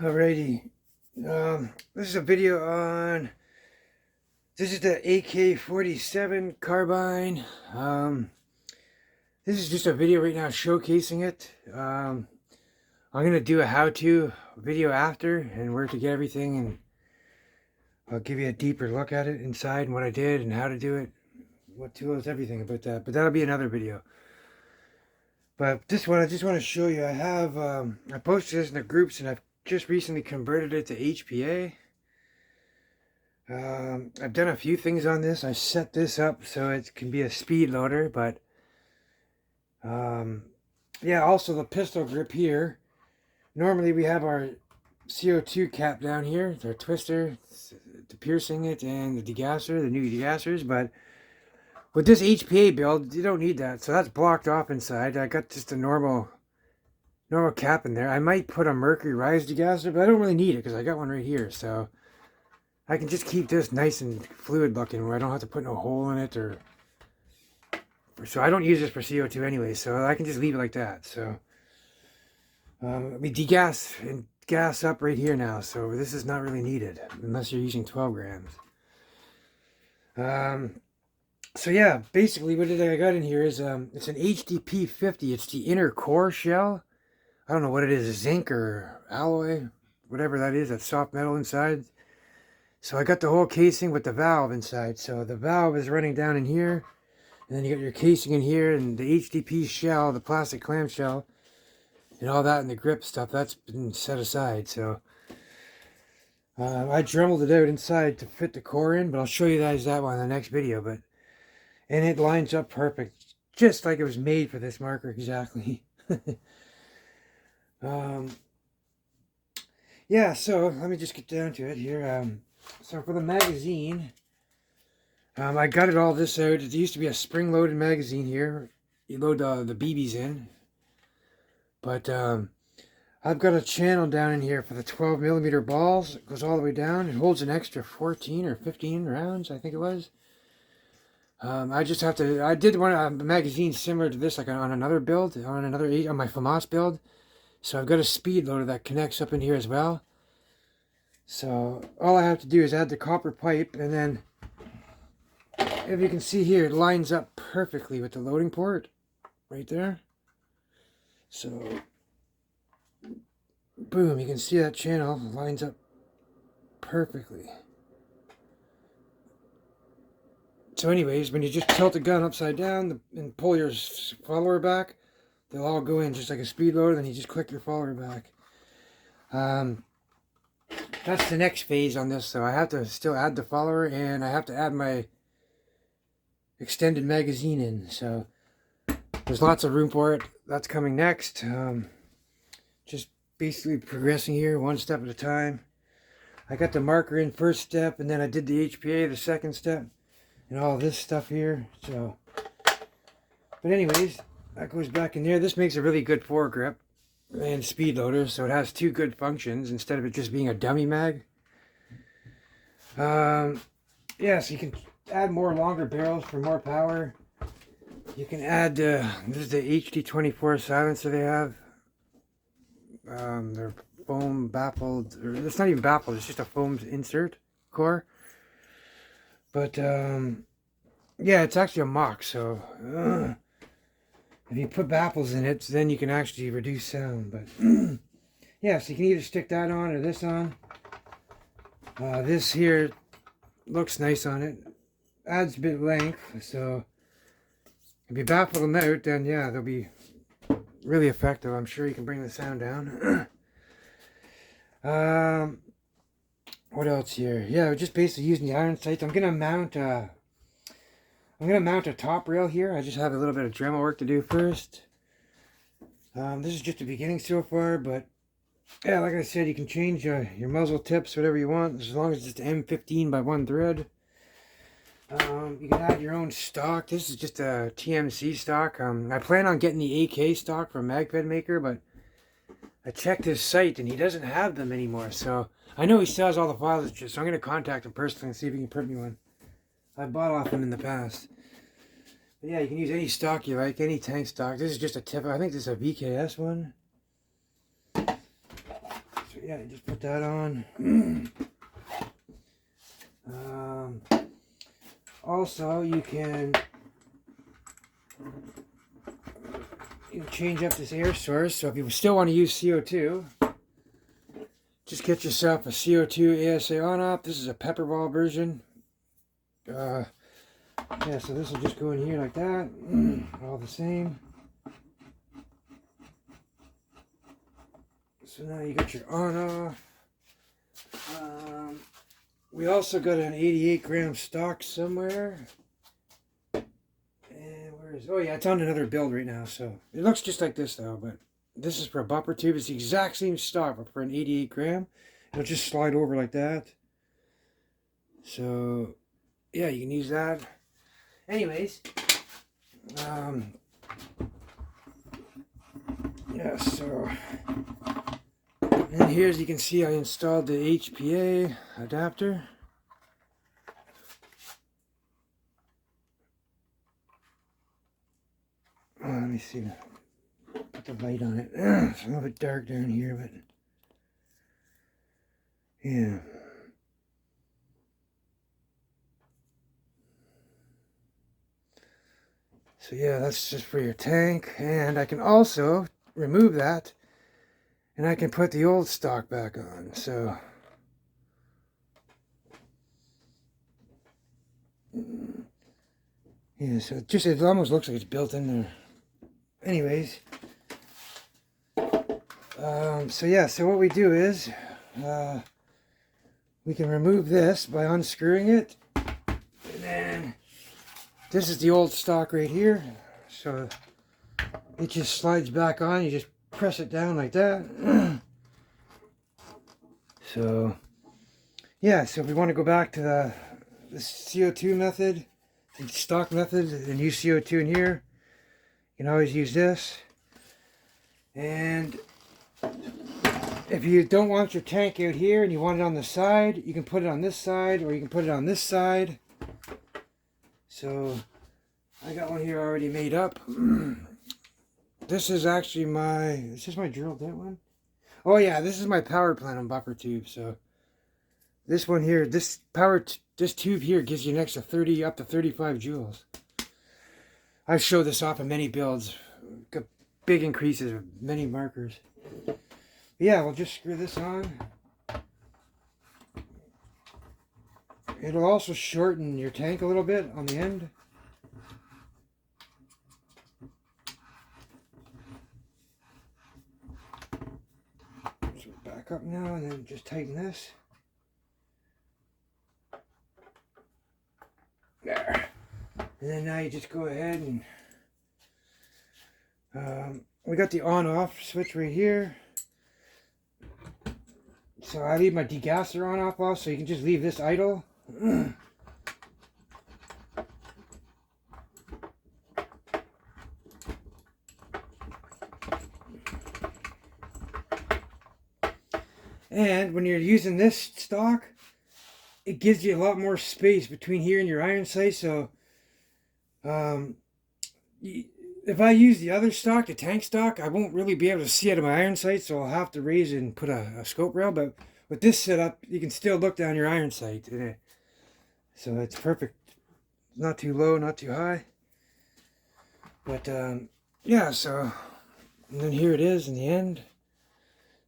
Alrighty, this is a video on, this is the AK47 carbine. This is just a video right now showcasing it. I'm going to do a how-to video after and where to get everything, and I'll give you a deeper look at it inside and what I did and how to do it, what tools, everything about that. But that'll be another video. But this one, I just want to show you. I have, I posted this in the groups, and I've just recently converted it to HPA. I've done a few things on this. I set this up so it can be a speed loader, but yeah, also the pistol grip here. Normally we have our CO2 cap down here, our twister, the piercing it, and the degasser, the new degassers, but with this HPA build, you don't need that, so that's blocked off inside. I got just a normal cap in there. I might put a mercury rise degasser, but I don't really need it because I got one right here, so I can just keep this nice and fluid looking where I don't have to put no hole in it, so I don't use this for CO2 anyway, so I can just leave it like that. So we degas and gas up right here now, so this is not really needed unless you're using 12 grams. So yeah, basically what I got in here is it's an HDP-50. It's the inner core shell. I don't know what it is, zinc or alloy, whatever that is, that soft metal inside. So I got the whole casing with the valve inside. So the valve is running down in here, and then you got your casing in here, and the HDP shell, the plastic clamshell, and all that, and the grip stuff, that's been set aside. So I dremeled it out inside to fit the core in, but I'll show you guys that one in the next video. And it lines up perfect, just like it was made for this marker, exactly. Yeah, so let me just get down to it here. So for the magazine, I got it all this out. It used to be a spring-loaded magazine here. You load the BBs in. But I've got a channel down in here for the 12mm balls. It goes all the way down. It holds an extra 14 or 15 rounds, I think it was. I just have to, I did one a magazine similar to this, like on another build, on my FAMAS build. So I've got a speed loader that connects up in here as well. So all I have to do is add the copper pipe, and then if you can see here, it lines up perfectly with the loading port right there. So boom, you can see that channel lines up perfectly. So anyways, when you just tilt the gun upside down and pull your follower back, they'll all go in just like a speed loader, then you just click your follower back. That's the next phase on this, so I have to still add the follower, and I have to add my extended magazine in, so there's lots of room for it. That's coming next. Just basically progressing here one step at a time. I got the marker in first step, and then I did the HPA the second step, and all this stuff here. So, but anyways, that goes back in there. This makes a really good foregrip and speed loader, so it has two good functions instead of it just being a dummy mag. Yeah, so you can add more longer barrels for more power. You can add this is the HD24 silencer they have. They're foam baffled, or it's not even baffled, it's just a foam insert core. But yeah, it's actually a mock, so if you put baffles in it, then you can actually reduce sound. But yeah, so you can either stick that on or this on. This here looks nice on it, adds a bit of length, so if you baffle them out, then yeah, they'll be really effective. I'm sure you can bring the sound down. What else here? Yeah, we're just basically using the iron sights. I'm gonna mount a top rail here. I just have a little bit of Dremel work to do first. This is just the beginning so far, but yeah, like I said, you can change your muzzle tips, whatever you want, as long as it's M15 by 1 thread. You can add your own stock. This is just a TMC stock. I plan on getting the AK stock from MagFed Maker, but I checked his site and he doesn't have them anymore. So I know he still has all the files, so I'm going to contact him personally and see if he can print me one. I bought off him in the past. But yeah, you can use any stock you like, any tank stock. This is just a tip. I think this is a VKS one. So yeah, just put that on. Also, you can change up this air source. So if you still want to use CO2, just get yourself a CO2 ASA on-off. This is a pepper ball version. Yeah, so this will just go in here like that. All the same. So now you got your on-off. We also got an 88 gram stock somewhere. And where is it? Oh yeah, it's on another build right now. So it looks just like this though, but this is for a bumper tube. It's the exact same stock, but for an 88 gram. It'll just slide over like that. So yeah, you can use that. Anyways, yeah, so and here, as you can see, I installed the HPA adapter. Oh, let me see. Put the light on it. It's a little bit dark down here, but yeah. So yeah, that's just for your tank, and I can also remove that, and I can put the old stock back on. So yeah, so it almost looks like it's built in there. Anyways, so yeah, so what we do is we can remove this by unscrewing it, and then this is the old stock right here. So it just slides back on. You just press it down like that. So yeah, so if we want to go back to the CO2 method, the stock method, and use CO2 in here, you can always use this. And if you don't want your tank out here and you want it on the side, you can put it on this side, or you can put it on this side. So I got one here already made up. This is actually is this my drill dent one? Oh yeah, this is my power plant on buffer tube. So this one here, this tube here gives you an extra 30 up to 35 joules. I've showed this off in many builds. Got big increases with many markers. But yeah, we'll just screw this on. It'll also shorten your tank a little bit on the end. So back up now, and then just tighten this. There. And then now you just go ahead and we got the on-off switch right here. So I leave my degasser on-off off, so you can just leave this idle. And when you're using this stock, it gives you a lot more space between here and your iron sight. So if I use the other stock, the tank stock, I won't really be able to see out of my iron sight, so I'll have to raise and put a scope rail. But with this setup, you can still look down your iron sight. So it's perfect. Not too low, not too high. But yeah, so and then here it is in the end.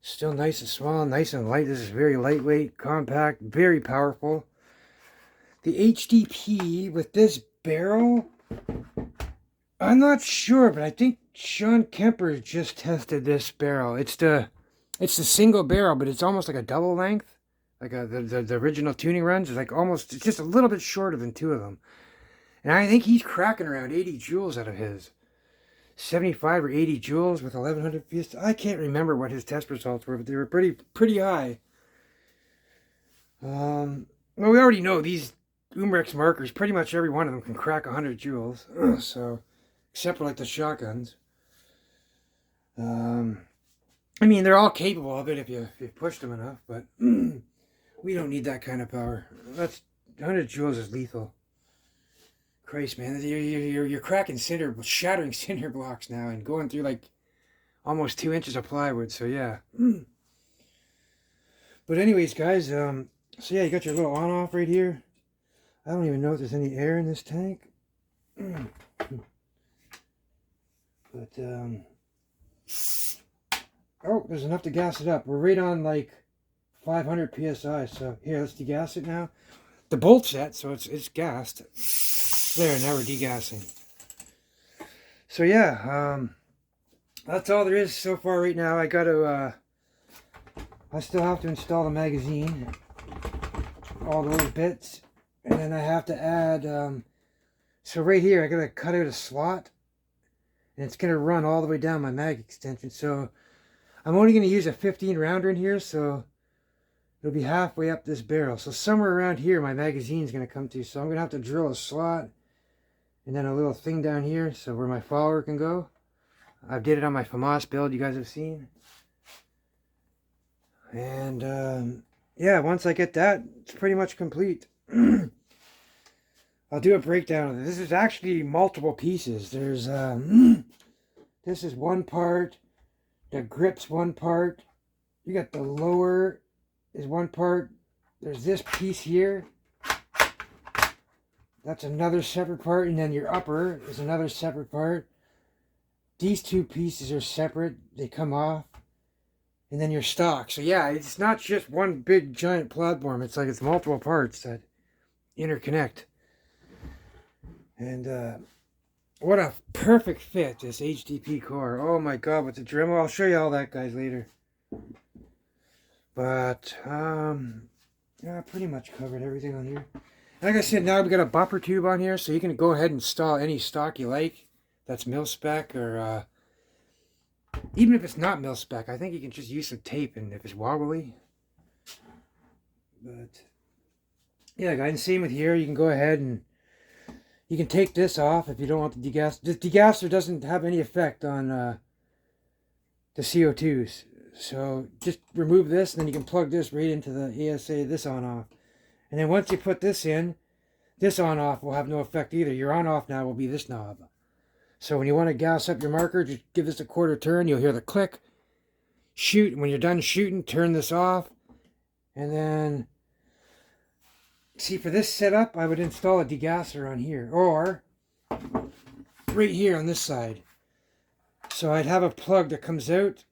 Still nice and small, nice and light. This is very lightweight, compact, very powerful. The HDP with this barrel, I'm not sure, but I think Sean Kemper just tested this barrel. It's the single barrel, but it's almost like a double length. Like the original tuning runs. It's just a little bit shorter than two of them. And I think he's cracking around 80 joules out of his. 75 or 80 joules with 1100 psi. I can't remember what his test results were, but they were pretty high. Well, we already know these Umarex markers, pretty much every one of them can crack 100 joules. So, except for like the shotguns. I mean, they're all capable of it if you push them enough, but we don't need that kind of power. 100 joules is lethal. Christ, man, you're cracking shattering cinder blocks now, and going through like almost 2 inches of plywood. So yeah. But anyways, guys, so yeah, you got your little on-off right here. I don't even know if there's any air in this tank. But, oh, there's enough to gas it up. We're right on, like, 500 PSI. So, here, let's degas it now. The bolt's set, so it's gassed. There, now we're degassing. So, yeah, that's all there is so far right now. I still have to install the magazine. All those bits. And then I have to add, so right here, I gotta cut out a slot. And it's gonna run all the way down my mag extension. So I'm only gonna use a 15 rounder in here, so it'll be halfway up this barrel. So somewhere around here, my magazine's gonna come to. So I'm gonna have to drill a slot and then a little thing down here, so where my follower can go. I did it on my FAMAS build you guys have seen. And yeah, once I get that, it's pretty much complete. I'll do a breakdown of this. This is actually multiple pieces. There's this is one part, the grip's one part, you got the lower is one part, there's this piece here, that's another separate part, and then your upper is another separate part. These two pieces are separate, they come off, and then your stock. So yeah, it's not just one big giant platform, it's like it's multiple parts that interconnect. And what a perfect fit, this HDP core. Oh my god, with the Dremel. I'll show you all that, guys, later. But, yeah, I pretty much covered everything on here. Like I said, now we've got a buffer tube on here, so you can go ahead and install any stock you like. That's mil-spec, or, even if it's not mil-spec, I think you can just use some tape, and if it's wobbly. But, yeah, guys, and same with here. You can go ahead and you can take this off if you don't want the degasser. The degasser doesn't have any effect on the CO2s. So just remove this, and then you can plug this right into the ASA, this on-off. And then once you put this in, this on-off will have no effect either. Your on-off now will be this knob. So when you want to gas up your marker, just give this a quarter turn. You'll hear the click. Shoot. When you're done shooting, turn this off. And then, see, for this setup, I would install a degasser on here, or right here on this side. So I'd have a plug that comes out.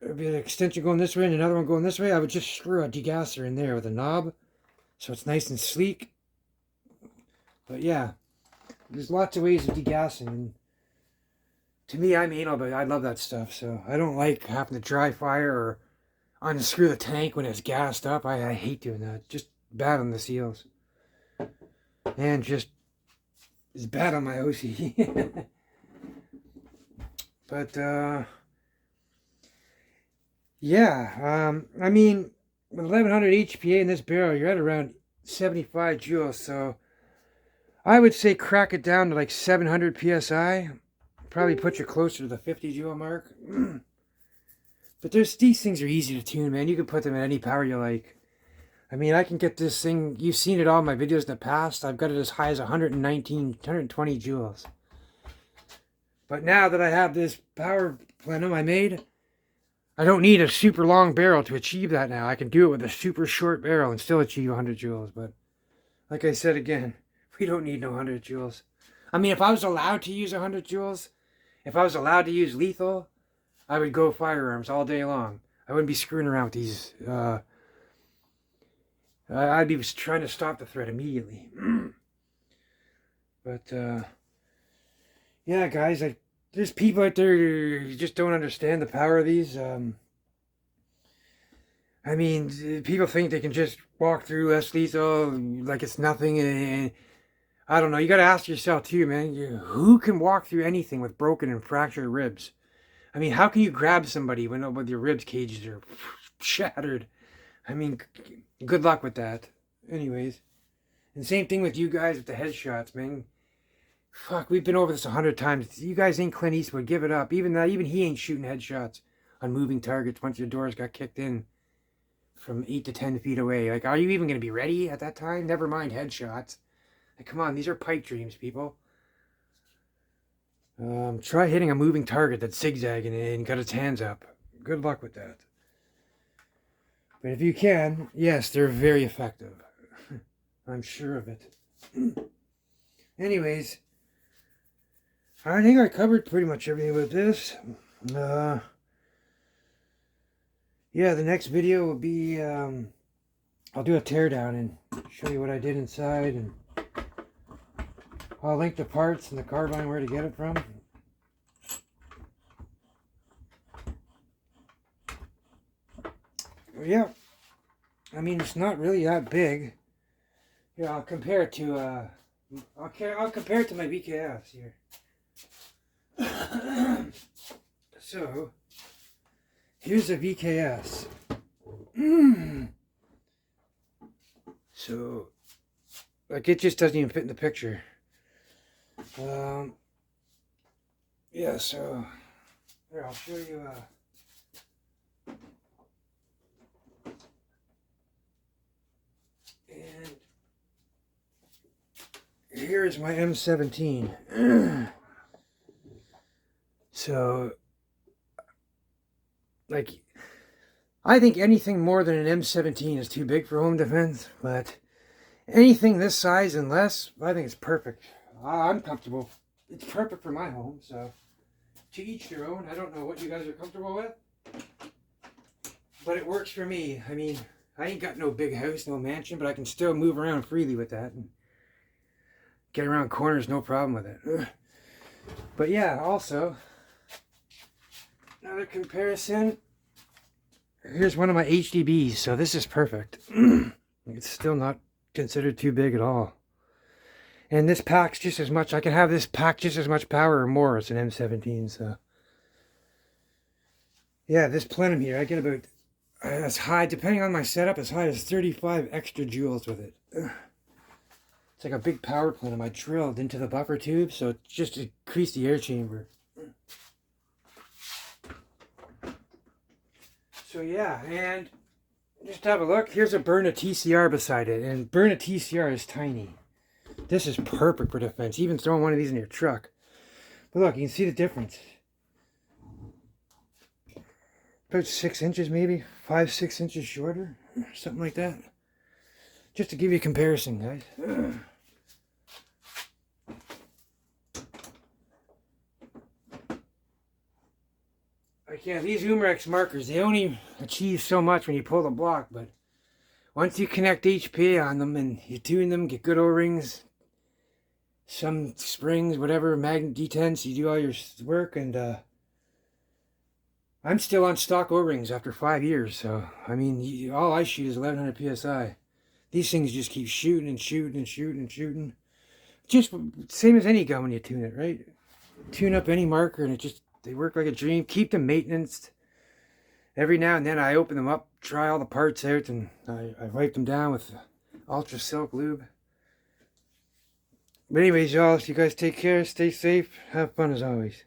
There'd be an extension going this way and another one going this way. I would just screw a degasser in there with a knob, so it's nice and sleek. But yeah, there's lots of ways of degassing. And to me, I'm anal, but I love that stuff. So I don't like having to dry fire or unscrew the tank when it's gassed up. I hate doing that. Just bad on the seals, and just it's bad on my OC. But yeah, I mean, with 1100 HPA in this barrel, you're at around 75 joules. So I would say crack it down to like 700 PSI. Probably put you closer to the 50 joule mark. But these things are easy to tune, man. You can put them at any power you like. I mean, I can get this thing, you've seen it all in my videos in the past. I've got it as high as 119, 120 joules. But now that I have this power plenum I made, I don't need a super long barrel to achieve that now. I can do it with a super short barrel and still achieve 100 joules. But like I said again, we don't need no 100 joules. I mean, if I was allowed to use 100 joules, if I was allowed to use lethal, I would go firearms all day long. I wouldn't be screwing around with these. I'd be trying to stop the threat immediately. But, yeah, guys, there's people out there who just don't understand the power of these. I mean, people think they can just walk through less lethal like it's nothing. And I don't know. You got to ask yourself, too, man. Who can walk through anything with broken and fractured ribs? I mean, how can you grab somebody when your ribs cages are shattered? I mean, good luck with that. Anyways. And same thing with you guys with the headshots, man. Fuck, we've been over this 100 times. You guys ain't Clint Eastwood. Give it up. Even he ain't shooting headshots on moving targets once your doors got kicked in from 8 to 10 feet away. Like, are you even going to be ready at that time? Never mind headshots. Like, come on, these are pipe dreams, people. Try hitting a moving target that's zigzagging and got its hands up. Good luck with that. But if you can, yes, they're very effective. I'm sure of it. Anyways, I think I covered pretty much everything with this. Yeah, the next video will be, I'll do a teardown and show you what I did inside, and I'll link the parts and the carbine where to get it from. Yeah, I mean, it's not really that big. Here, I'll compare it to, I'll compare it to my VKS here. So, here's a VKS. So, like, it just doesn't even fit in the picture. Yeah, so, here, I'll show you, and here's my M17. So, like, I think anything more than an M17 is too big for home defense, but anything this size and less, I think it's perfect. I'm comfortable. It's perfect for my home, so to each their own. I don't know what you guys are comfortable with, but it works for me. I mean, I ain't got no big house, no mansion, but I can still move around freely with that and get around corners, no problem with it. But yeah, also, another comparison. Here's one of my HDBs, so this is perfect. It's still not considered too big at all. And this packs just as much. I can have this pack just as much power or more as an M17, so. Yeah, this plenum here, I get about as high, depending on my setup, as high as 35 extra joules with it. It's like a big power plenum I drilled into the buffer tube, so it just increased the air chamber. So yeah, and just have a look. Here's a Byrna TCR beside it, and Byrna TCR is tiny. This is perfect for defense, even throwing one of these in your truck. But look, you can see the difference. About 6 inches maybe, 5-6 inches shorter, something like that. Just to give you a comparison, guys. Like, yeah, these Umarex markers, they only achieve so much when you pull the block, but once you connect HPA on them and you tune them, get good O-rings, some springs, whatever, magnet detents, you do all your work, and I'm still on stock O-rings after 5 years, so, I mean, all I shoot is 1100 PSI. These things just keep shooting and shooting and shooting and shooting. Just same as any gun when you tune it, right? Tune up any marker and it just, they work like a dream. Keep them maintenance. Every now and then I open them up, try all the parts out, and I wipe them down with Ultra Silk Lube. But anyways, y'all, if you guys take care, stay safe, have fun as always.